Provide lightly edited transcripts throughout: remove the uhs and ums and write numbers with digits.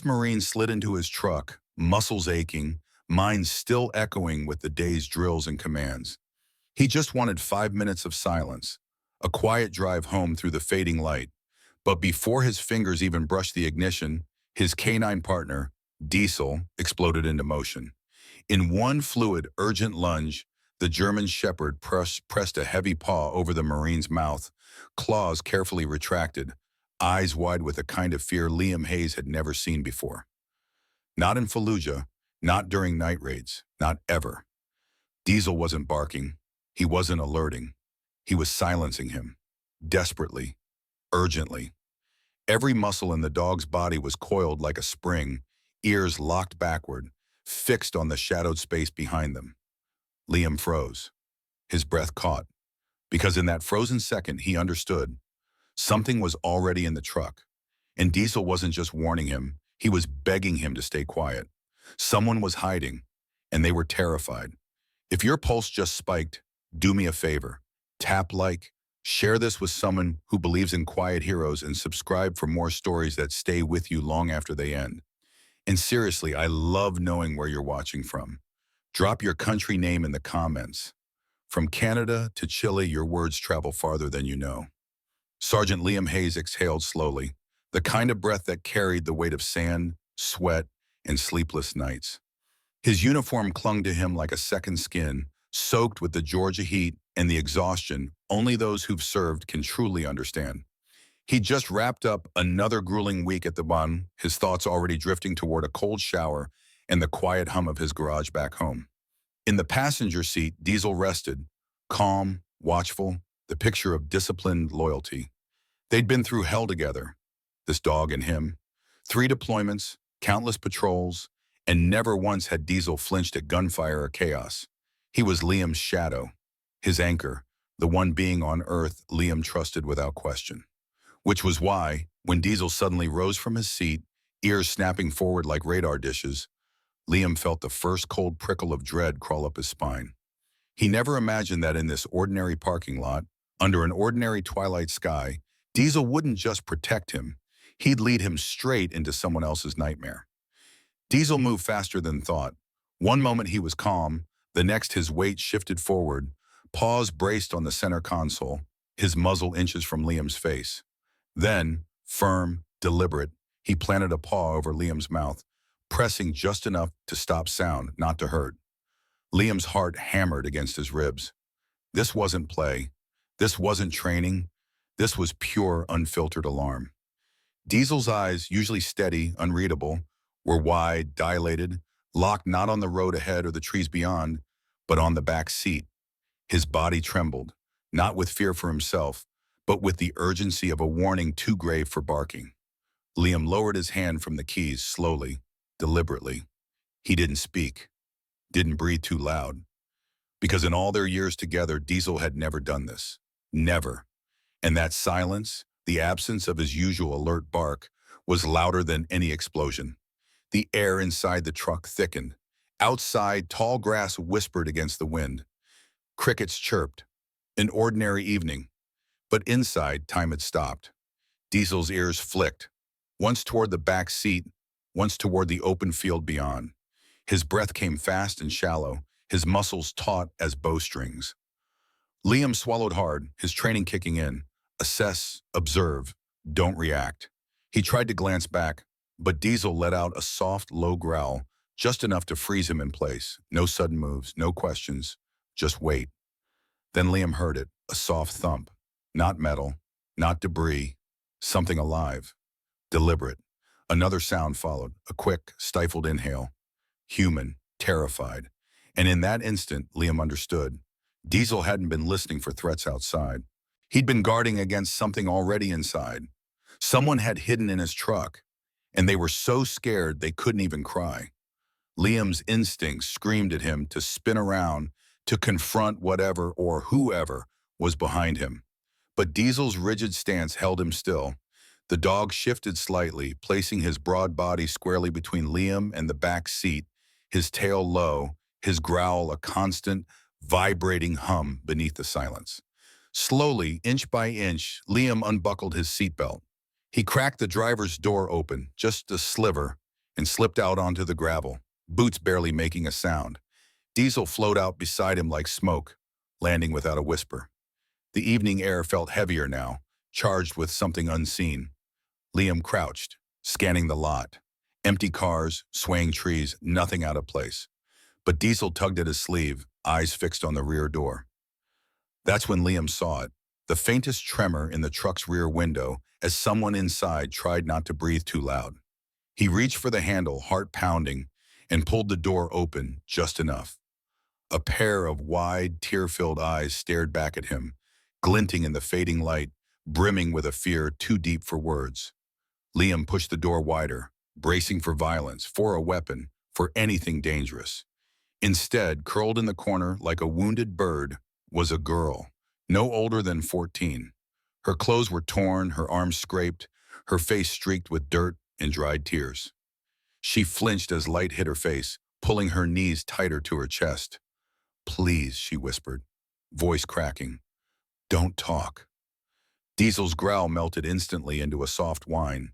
Marine slid into his truck, muscles aching, mind still echoing with the day's drills and commands. He just wanted 5 minutes of silence, a quiet drive home through the fading light. But before his fingers even brushed the ignition, his canine partner, Diesel, exploded into motion. In one fluid, urgent lunge, the German Shepherd pressed a heavy paw over the Marine's mouth, claws carefully retracted, eyes wide with a kind of fear Liam Hayes had never seen before. Not in Fallujah, not during night raids, not ever. Diesel wasn't barking. He wasn't alerting. He was silencing him. Desperately. Urgently. Every muscle in the dog's body was coiled like a spring, ears locked backward, fixed on the shadowed space behind them. Liam froze. His breath caught. Because in that frozen second, he understood. Something was already in the truck. And Diesel wasn't just warning him, he was begging him to stay quiet. Someone was hiding, and they were terrified. If your pulse just spiked, do me a favor. Tap like, share this with someone who believes in quiet heroes, and subscribe for more stories that stay with you long after they end. And seriously, I love knowing where you're watching from. Drop your country name in the comments. From Canada to Chile, your words travel farther than you know. Sergeant Liam Hayes exhaled slowly, the kind of breath that carried the weight of sand, sweat, and sleepless nights. His uniform clung to him like a second skin, soaked with the Georgia heat and the exhaustion only those who've served can truly understand. He'd just wrapped up another grueling week at the bun, his thoughts already drifting toward a cold shower and the quiet hum of his garage back home. In the passenger seat, Diesel rested, calm, watchful, the picture of disciplined loyalty. They'd been through hell together, this dog and him. 3 deployments, countless patrols, and never once had Diesel flinched at gunfire or chaos. He was Liam's shadow, his anchor, the one being on Earth Liam trusted without question. Which was why, when Diesel suddenly rose from his seat, ears snapping forward like radar dishes, Liam felt the first cold prickle of dread crawl up his spine. He never imagined that in this ordinary parking lot, under an ordinary twilight sky, Diesel wouldn't just protect him, he'd lead him straight into someone else's nightmare. Diesel moved faster than thought. One moment he was calm, the next his weight shifted forward, paws braced on the center console, his muzzle inches from Liam's face. Then, firm, deliberate, he planted a paw over Liam's mouth, pressing just enough to stop sound, not to hurt. Liam's heart hammered against his ribs. This wasn't play. This wasn't training. This was pure, unfiltered alarm. Diesel's eyes, usually steady, unreadable, were wide, dilated, locked not on the road ahead or the trees beyond, but on the back seat. His body trembled, not with fear for himself, but with the urgency of a warning too grave for barking. Liam lowered his hand from the keys slowly, deliberately. He didn't speak, didn't breathe too loud, because in all their years together, Diesel had never done this. Never. And that silence, the absence of his usual alert bark, was louder than any explosion. The air inside the truck thickened. Outside, tall grass whispered against the wind. Crickets chirped. An ordinary evening. But inside, time had stopped. Diesel's ears flicked, once toward the back seat, once toward the open field beyond. His breath came fast and shallow, his muscles taut as bowstrings. Liam swallowed hard, his training kicking in. Assess, observe, don't react. He tried to glance back, but Diesel let out a soft, low growl, just enough to freeze him in place. No sudden moves, no questions, just wait. Then Liam heard it, a soft thump. Not metal, not debris, something alive, deliberate. Another sound followed, a quick, stifled inhale. Human, terrified. And in that instant, Liam understood. Diesel hadn't been listening for threats outside. He'd been guarding against something already inside. Someone had hidden in his truck, and they were so scared they couldn't even cry. Liam's instincts screamed at him to spin around, to confront whatever or whoever was behind him. But Diesel's rigid stance held him still. The dog shifted slightly, placing his broad body squarely between Liam and the back seat, his tail low, his growl a constant, vibrating hum beneath the silence. Slowly, inch by inch, Liam unbuckled his seatbelt. He cracked the driver's door open, just a sliver, and slipped out onto the gravel, boots barely making a sound. Diesel flowed out beside him like smoke, landing without a whisper. The evening air felt heavier now, charged with something unseen. Liam crouched, scanning the lot. Empty cars, swaying trees, nothing out of place. But Diesel tugged at his sleeve, eyes fixed on the rear door. That's when Liam saw it, the faintest tremor in the truck's rear window as someone inside tried not to breathe too loud. He reached for the handle, heart pounding, and pulled the door open just enough. A pair of wide, tear-filled eyes stared back at him, glinting in the fading light, brimming with a fear too deep for words. Liam pushed the door wider, bracing for violence, for a weapon, for anything dangerous. Instead, curled in the corner like a wounded bird, was a girl, no older than 14. Her clothes were torn, her arms scraped, her face streaked with dirt and dried tears. She flinched as light hit her face, pulling her knees tighter to her chest. "Please," she whispered, voice cracking. "Don't talk." Diesel's growl melted instantly into a soft whine.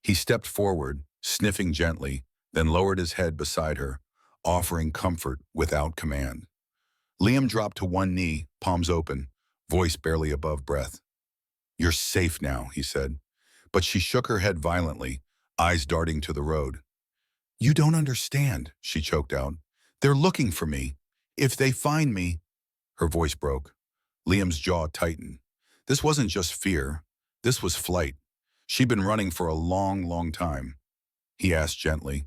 He stepped forward, sniffing gently, then lowered his head beside her, offering comfort without command. Liam dropped to one knee, palms open, voice barely above breath. "You're safe now," he said. But she shook her head violently, eyes darting to the road. "You don't understand," she choked out. "They're looking for me. If they find me—" Her voice broke. Liam's jaw tightened. This wasn't just fear. This was flight. She'd been running for a long, long time. He asked gently.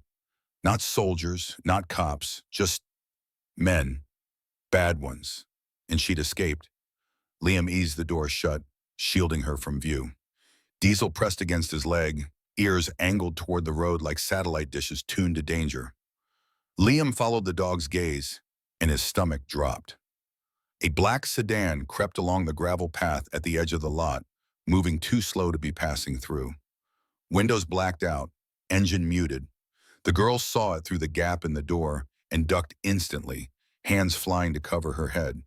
"Not soldiers, not cops, just men. Bad ones." And she'd escaped. Liam eased the door shut, shielding her from view. Diesel pressed against his leg, ears angled toward the road like satellite dishes tuned to danger. Liam followed the dog's gaze, and his stomach dropped. A black sedan crept along the gravel path at the edge of the lot, moving too slow to be passing through. Windows blacked out, engine muted. The girl saw it through the gap in the door and ducked instantly, hands flying to cover her head.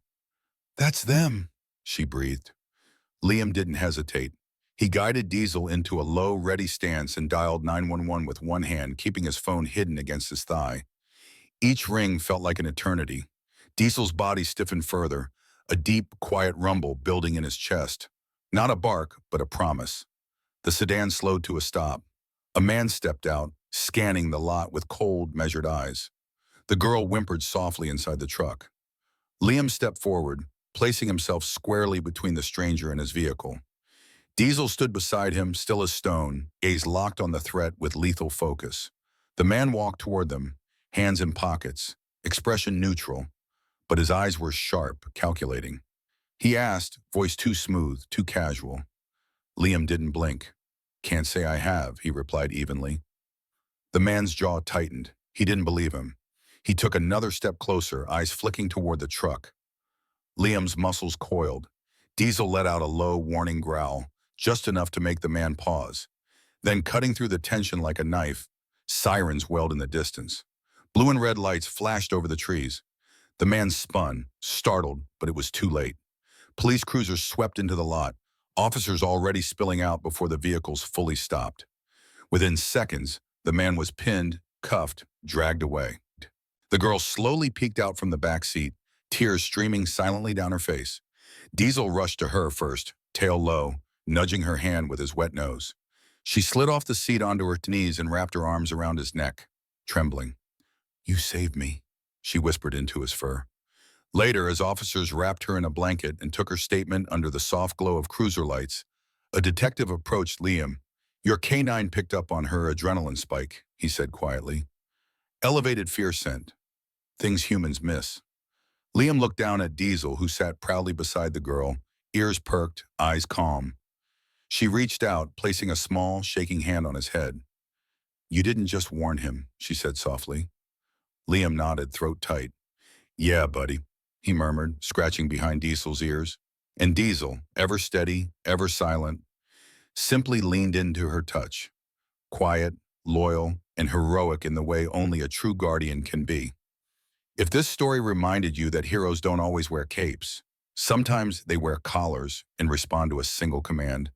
"That's them," she breathed. Liam didn't hesitate. He guided Diesel into a low, ready stance and dialed 911 with one hand, keeping his phone hidden against his thigh. Each ring felt like an eternity. Diesel's body stiffened further, a deep, quiet rumble building in his chest. Not a bark, but a promise. The sedan slowed to a stop. A man stepped out, scanning the lot with cold, measured eyes. The girl whimpered softly inside the truck. Liam stepped forward, placing himself squarely between the stranger and his vehicle. Diesel stood beside him, still as stone, gaze locked on the threat with lethal focus. The man walked toward them, hands in pockets, expression neutral, but his eyes were sharp, calculating. He asked, voice too smooth, too casual. Liam didn't blink. "Can't say I have," he replied evenly. The man's jaw tightened. He didn't believe him. He took another step closer, eyes flicking toward the truck. Liam's muscles coiled. Diesel let out a low, warning growl, just enough to make the man pause. Then, cutting through the tension like a knife, sirens wailed in the distance. Blue and red lights flashed over the trees. The man spun, startled, but it was too late. Police cruisers swept into the lot, officers already spilling out before the vehicles fully stopped. Within seconds, the man was pinned, cuffed, dragged away. The girl slowly peeked out from the back seat, tears streaming silently down her face. Diesel rushed to her first, tail low, nudging her hand with his wet nose. She slid off the seat onto her knees and wrapped her arms around his neck, trembling. "You saved me," she whispered into his fur. Later, as officers wrapped her in a blanket and took her statement under the soft glow of cruiser lights, a detective approached Liam. "Your canine picked up on her adrenaline spike," he said quietly. "Elevated fear scent. Things humans miss." Liam looked down at Diesel, who sat proudly beside the girl, ears perked, eyes calm. She reached out, placing a small, shaking hand on his head. "You didn't just warn him," she said softly. Liam nodded, throat tight. "Yeah, buddy," he murmured, scratching behind Diesel's ears. And Diesel, ever steady, ever silent, simply leaned into her touch. Quiet, loyal, and heroic in the way only a true guardian can be. If this story reminded you that heroes don't always wear capes, sometimes they wear collars and respond to a single command,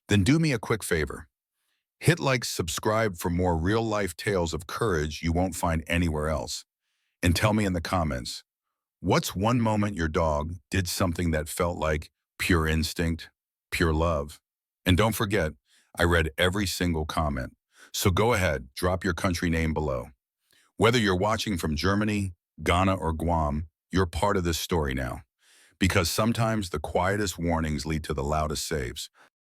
then do me a quick favor. Hit like, subscribe for more real-life tales of courage you won't find anywhere else. And tell me in the comments, what's one moment your dog did something that felt like pure instinct, pure love? And don't forget, I read every single comment. So go ahead, drop your country name below. Whether you're watching from Germany, Ghana, or Guam, you're part of this story now. Because sometimes the quietest warnings lead to the loudest saves.